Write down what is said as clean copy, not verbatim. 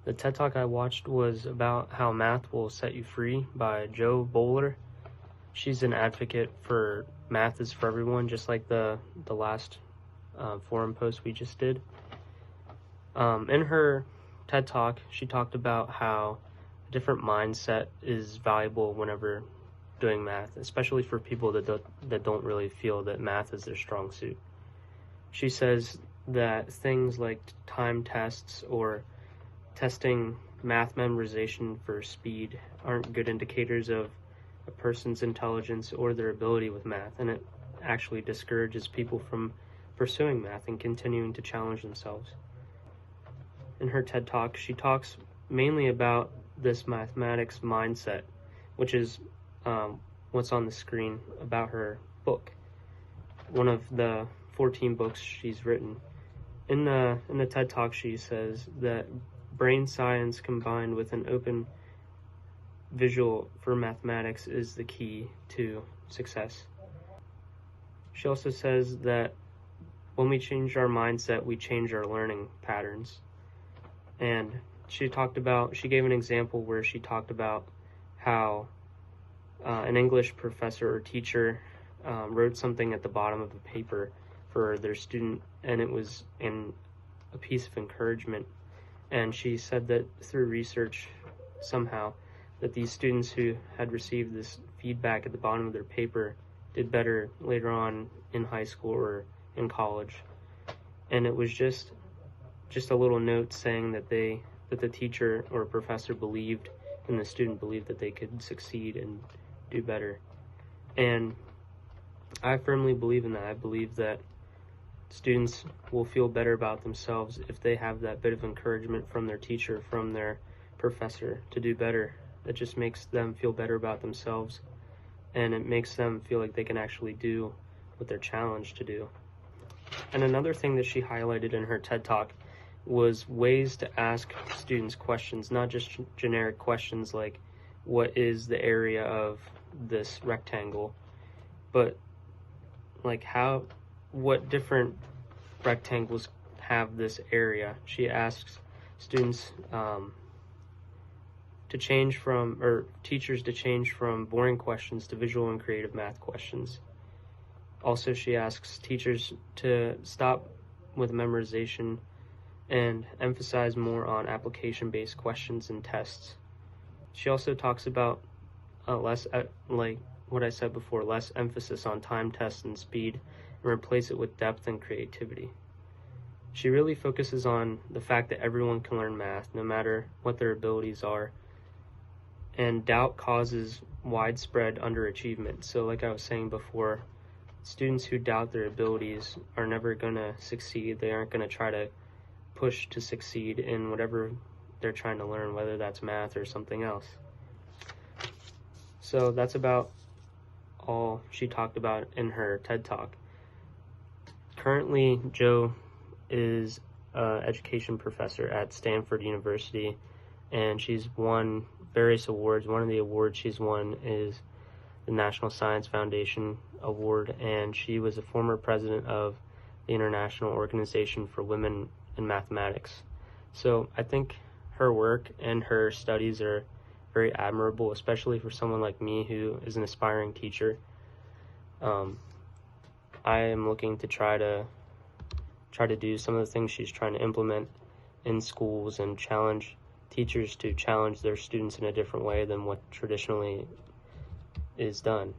The TED Talk I watched was about how math will set you free by Boaler. She's an advocate for math is for everyone, just like the last forum post we just did. In her TED Talk, she talked about how a different mindset is valuable whenever doing math, especially for people that don't really feel that math is their strong suit. She says that things like time tests or testing math memorization for speed aren't good indicators of a person's intelligence or their ability with math, and it actually discourages people from pursuing math and continuing to challenge themselves. In her TED Talk, she talks mainly about this mathematics mindset, which is what's on the screen about her book, one of the 14 books she's written. In the TED Talk, she says that brain science combined with an open visual for mathematics is the key to success. She also says that when we change our mindset, we change our learning patterns. And she gave an example where she talked about how an English professor or teacher wrote something at the bottom of a paper for their student, and it was in a piece of encouragement. And she said that through research, somehow, that these students who had received this feedback at the bottom of their paper did better later on in high school or in college. And it was just a little note saying that the teacher or professor believed and the student believed that they could succeed and do better. And I firmly believe in that. I believe that students will feel better about themselves if they have that bit of encouragement from their teacher, from their professor to do better. It just makes them feel better about themselves, and it makes them feel like they can actually do what they're challenged to do. And another thing that she highlighted in her TED Talk was ways to ask students questions, not just generic questions like, what is the area of this rectangle, but like what different rectangles have this area. She asks students teachers to change from boring questions to visual and creative math questions. Also, she asks teachers to stop with memorization and emphasize more on application-based questions and tests. She also talks about like what I said before, less emphasis on time tests and speed, and replace it with depth and creativity. She really focuses on the fact that everyone can learn math, no matter what their abilities are, and doubt causes widespread underachievement. So like I was saying before, students who doubt their abilities are never going to succeed. They aren't going to try to push to succeed in whatever they're trying to learn, whether that's math or something else. So that's about all she talked about in her TED Talk. Currently, Jo is an education professor at Stanford University, and she's won various awards. One of the awards she's won is the National Science Foundation Award, and she was a former president of the International Organization for Women in Mathematics. So I think her work and her studies are very admirable, especially for someone like me who is an aspiring teacher. I am looking to try to do some of the things she's trying to implement in schools and challenge teachers to challenge their students in a different way than what traditionally is done.